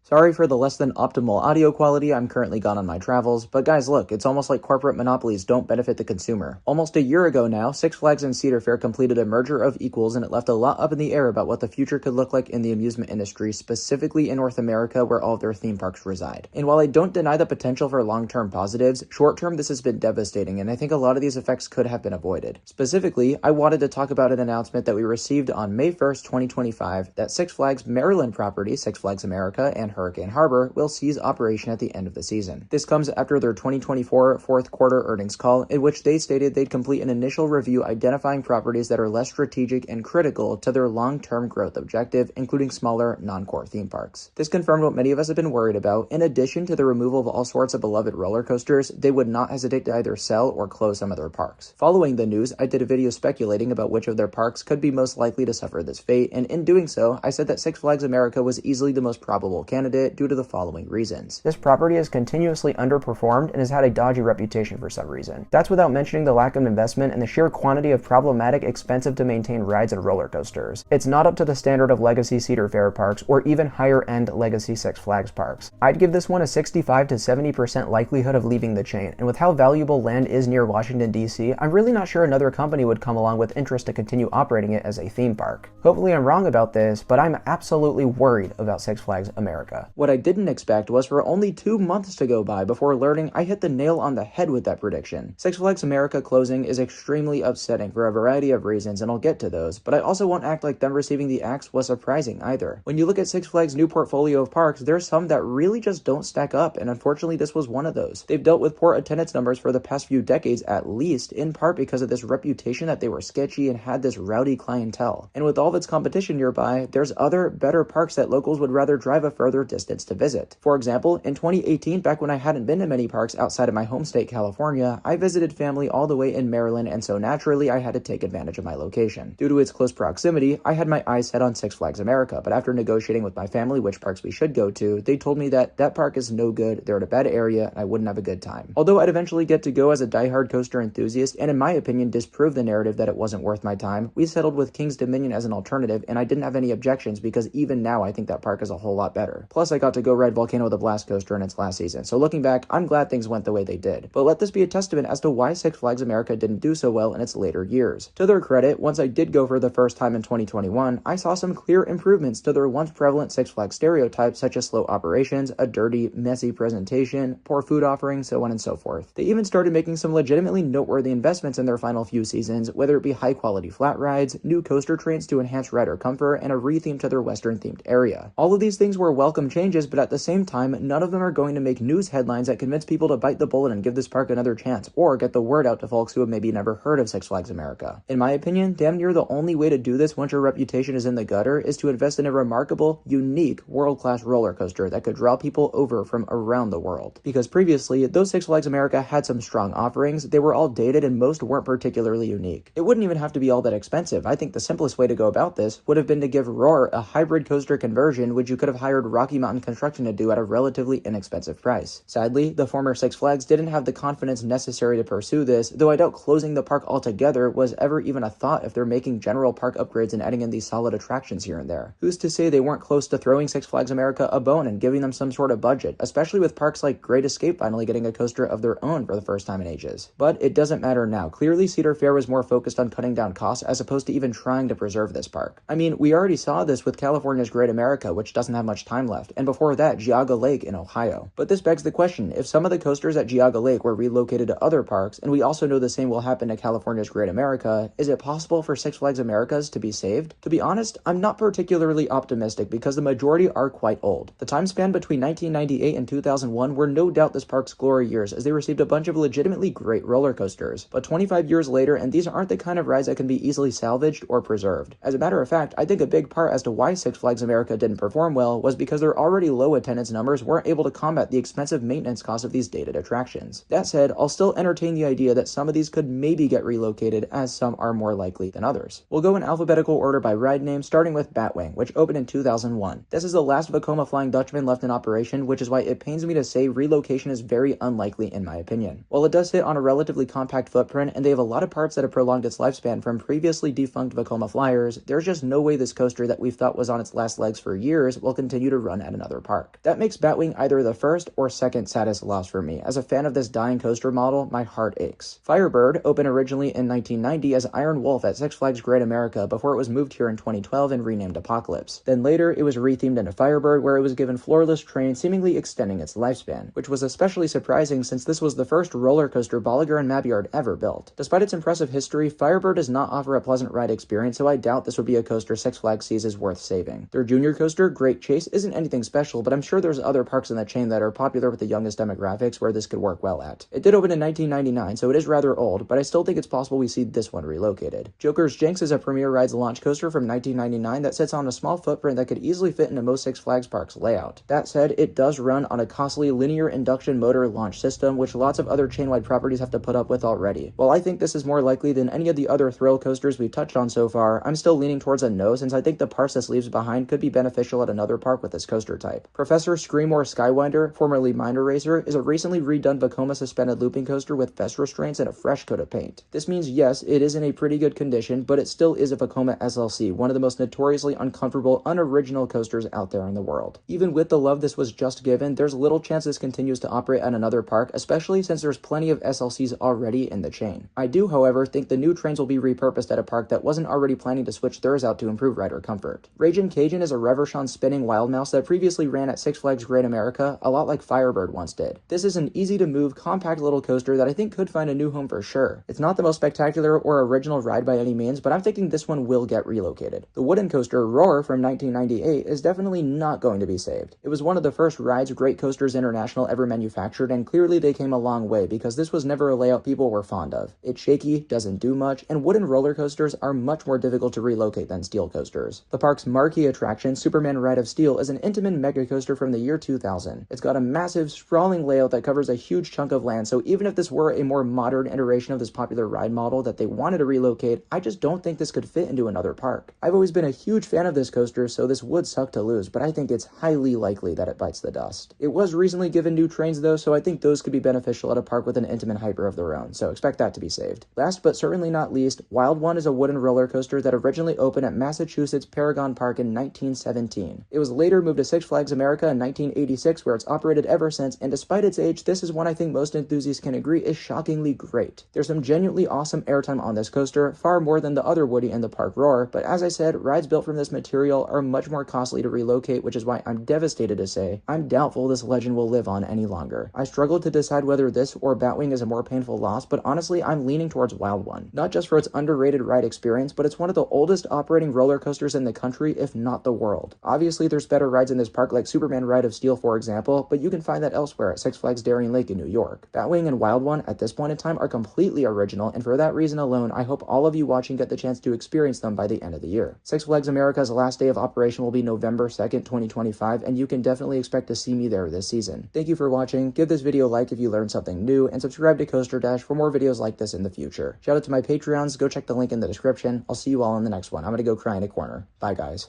Sorry for the less than optimal audio quality, I'm currently gone on my travels, but guys look, it's almost like corporate monopolies don't benefit the consumer. Almost a year ago now, Six Flags and Cedar Fair completed a merger of equals, and it left a lot up in the air about what the future could look like in the amusement industry, specifically in North America where all of their theme parks reside. And while I don't deny the potential for long-term positives, short-term this has been devastating, and I think a lot of these effects could have been avoided. Specifically, I wanted to talk about an announcement that we received on May 1st, 2025, that Six Flags Maryland property, Six Flags America, and Hurricane Harbor will cease operation at the end of the season. This comes after their 2024 fourth quarter earnings call, in which they stated they'd complete an initial review identifying properties that are less strategic and critical to their long-term growth objective, including smaller, non-core theme parks. This confirmed what many of us have been worried about. In addition to the removal of all sorts of beloved roller coasters, they would not hesitate to either sell or close some of their parks. Following the news, I did a video speculating about which of their parks could be most likely to suffer this fate, and in doing so, I said that Six Flags America was easily the most probable candidate due to the following reasons. This property has continuously underperformed and has had a dodgy reputation for some reason. That's without mentioning the lack of investment and the sheer quantity of problematic, expensive to maintain rides and roller coasters. It's not up to the standard of legacy Cedar Fair parks or even higher-end legacy Six Flags parks. I'd give this one a 65 to 70% likelihood of leaving the chain, and with how valuable land is near Washington, D.C., I'm really not sure another company would come along with interest to continue operating it as a theme park. Hopefully I'm wrong about this, but I'm absolutely worried about Six Flags America. What I didn't expect was for only 2 months to go by before learning I hit the nail on the head with that prediction. Six Flags America closing is extremely upsetting for a variety of reasons, and I'll get to those, but I also won't act like them receiving the axe was surprising either. When you look at Six Flags' new portfolio of parks, there's some that really just don't stack up, and unfortunately this was one of those. They've dealt with poor attendance numbers for the past few decades at least, in part because of this reputation that they were sketchy and had this rowdy clientele. And with all of its competition nearby, there's other better parks that locals would rather drive a further distance to visit. For example, in 2018, back when I hadn't been to many parks outside of my home state, California, I visited family all the way in Maryland, and so naturally I had to take advantage of my location. Due to its close proximity, I had my eyes set on Six Flags America, but after negotiating with my family which parks we should go to, they told me that that park is no good, they're in a bad area, and I wouldn't have a good time. Although I'd eventually get to go as a diehard coaster enthusiast, and in my opinion disprove the narrative that it wasn't worth my time, we settled with King's Dominion as an alternative, and I didn't have any objections because even now I think that park is a whole lot better. Plus I got to go ride Volcano the Blast coaster in its last season, so looking back, I'm glad things went the way they did. But let this be a testament as to why Six Flags America didn't do so well in its later years. To their credit, once I did go for the first time in 2021, I saw some clear improvements to their once prevalent Six Flags stereotypes such as slow operations, a dirty, messy presentation, poor food offerings, so on and so forth. They even started making some legitimately noteworthy investments in their final few seasons, whether it be high-quality flat rides, new coaster trains to enhance rider comfort, and a retheme to their Western-themed area. All of these things were welcome changes, but at the same time, none of them are going to make news headlines that convince people to bite the bullet and give this park another chance, or get the word out to folks who have maybe never heard of Six Flags America. In my opinion, damn near the only way to do this once your reputation is in the gutter is to invest in a remarkable, unique, world-class roller coaster that could draw people over from around the world. Because previously, though Six Flags America had some strong offerings, they were all dated and most weren't particularly unique. It wouldn't even have to be all that expensive. I think the simplest way to go about this would have been to give Roar a hybrid coaster conversion, which you could have hired Rocky Mountain Construction to do at a relatively inexpensive price. Sadly, the former Six Flags didn't have the confidence necessary to pursue this, though I doubt closing the park altogether was ever even a thought if they're making general park upgrades and adding in these solid attractions here and there. Who's to say they weren't close to throwing Six Flags America a bone and giving them some sort of budget, especially with parks like Great Escape finally getting a coaster of their own for the first time in ages. But it doesn't matter now. Clearly Cedar Fair was more focused on cutting down costs as opposed to even trying to preserve this park. I mean, we already saw this with California's Great America, which doesn't have much time left, and before that, Geauga Lake in Ohio. But this begs the question, if some of the coasters at Geauga Lake were relocated to other parks, and we also know the same will happen to California's Great America, is it possible for Six Flags Americas to be saved? To be honest, I'm not particularly optimistic because the majority are quite old. The time span between 1998 and 2001 were no doubt this park's glory years, as they received a bunch of legitimately great roller coasters. But 25 years later, and these aren't the kind of rides that can be easily salvaged or preserved. As a matter of fact, I think a big part as to why Six Flags America didn't perform well was because their already low attendance numbers weren't able to combat the expensive maintenance costs of these dated attractions. That said, I'll still entertain the idea that some of these could maybe get relocated, as some are more likely than others. We'll go in alphabetical order by ride name, starting with Batwing, which opened in 2001. This is the last Vekoma Flying Dutchman left in operation, which is why it pains me to say relocation is very unlikely in my opinion. While it does sit on a relatively compact footprint, and they have a lot of parts that have prolonged its lifespan from previously defunct Vekoma Flyers, there's just no way this coaster that we've thought was on its last legs for years will continue to run at another park. That makes Batwing either the first or second saddest loss for me. As a fan of this dying coaster model, my heart aches. Firebird opened originally in 1990 as Iron Wolf at Six Flags Great America before it was moved here in 2012 and renamed Apocalypse. Then later, it was rethemed into Firebird, where it was given floorless train, seemingly extending its lifespan, which was especially surprising since this was the first roller coaster Bolliger and Mabyard ever built. Despite its impressive history, Firebird does not offer a pleasant ride experience, so I doubt this would be a coaster Six Flags sees as worth saving. Their junior coaster, Great Chase, isn't anything special, but I'm sure there's other parks in the chain that are popular with the youngest demographics where this could work well at. It did open in 1999, so it is rather old, but I still think it's possible we see this one relocated. Joker's Jinx is a Premier Rides launch coaster from 1999 that sits on a small footprint that could easily fit into most Six Flags parks layout. That said, it does run on a costly linear induction motor launch system, which lots of other chain-wide properties have to put up with already. While I think this is more likely than any of the other thrill coasters we've touched on so far, I'm still leaning towards a no, since I think the parts this leaves behind could be beneficial at another park with this coaster type. Professor Screamore Skywinder, formerly Minor Racer, is a recently redone Vekoma suspended looping coaster with vest restraints and a fresh coat of paint. This means yes, it is in a pretty good condition, but it still is a Vekoma SLC, one of the most notoriously uncomfortable, unoriginal coasters out there in the world. Even with the love this was just given, there's little chance this continues to operate at another park, especially since there's plenty of SLCs already in the chain. I do, however, think the new trains will be repurposed at a park that wasn't already planning to switch theirs out to improve rider comfort. Ragin' Cajun is a Reverchon spinning wild mouse that previously ran at Six Flags Great America, a lot like Firebird once did. This is an easy-to-move, compact little coaster that I think could find a new home for sure. It's not the most spectacular or original ride by any means, but I'm thinking this one will get relocated. The wooden coaster Roar from 1998 is definitely not going to be saved. It was one of the first rides Great Coasters International ever manufactured, and clearly they came a long way because this was never a layout people were fond of. It's shaky, doesn't do much, and wooden roller coasters are much more difficult to relocate than steel coasters. The park's marquee attraction, Superman Ride of Steel, is an Intamin mega coaster from the year 2000. It's got a massive, sprawling layout that covers a huge chunk of land, so even if this were a more modern iteration of this popular ride model that they wanted to relocate, I just don't think this could fit into another park. I've always been a huge fan of this coaster, so this would suck to lose, but I think it's highly likely that it bites the dust. It was recently given new trains though, so I think those could be beneficial at a park with an Intamin hyper of their own, so expect that to be saved. Last but certainly not least, WildOne is a wooden roller coaster that originally opened at Massachusetts Paragon Park in 1917. It was later moved to Six Flags America in 1986, where it's operated ever since, and despite its age, this is one I think most enthusiasts can agree is shockingly great. There's some genuinely awesome airtime on this coaster, far more than the other Woody in the park Roar, but as I said, rides built from this material are much more costly to relocate, which is why I'm devastated to say I'm doubtful this legend will live on any longer. I struggled to decide whether this or Batwing is a more painful loss, but honestly, I'm leaning towards WildOne. Not just for its underrated ride experience, but it's one of the oldest operating roller coasters in the country, if not the world. Obviously, there's better rides in this park like Superman Ride of Steel, for example, but you can find that elsewhere at Six Flags Darien Lake in New York. Batwing and WildOne at this point in time are completely original, and for that reason alone, I hope all of you watching get the chance to experience them by the end of the year. Six Flags America's last day of operation will be November 2nd, 2025, and you can definitely expect to see me there this season. Thank you for watching, give this video a like if you learned something new, and subscribe to Coaster Dash for more videos like this in the future. Shout out to my Patreons, go check the link in the description. I'll see you all in the next one. I'm gonna go cry in a corner. Bye guys.